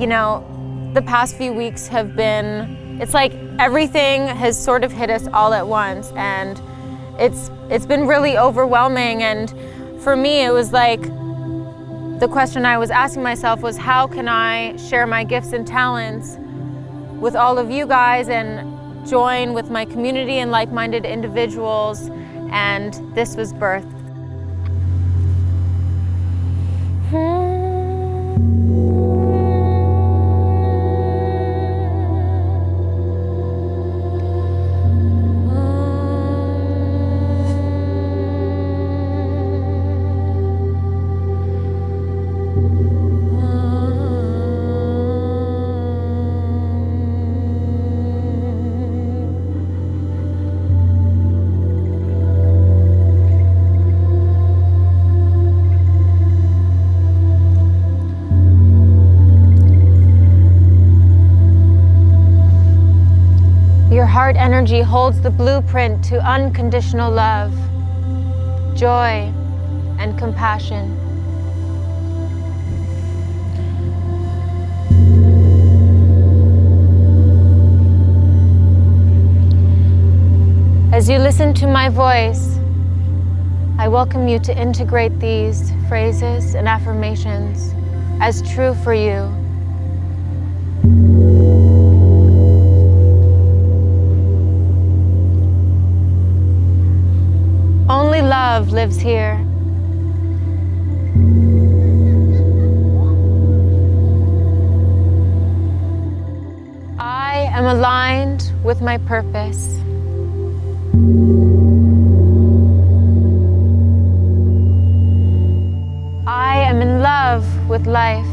You know, the past few weeks have been, it's like everything has sort of hit us all at once, and it's been really overwhelming. And for me, it was like, the question I was asking myself was, how can I share my gifts and talents with all of you guys and join with my community and like-minded individuals? And this was birthed. Your heart energy holds the blueprint to unconditional love, joy, and compassion. As you listen to my voice, I welcome you to integrate these phrases and affirmations as true for you. Only love lives here. I am aligned with my purpose. I am in love with life.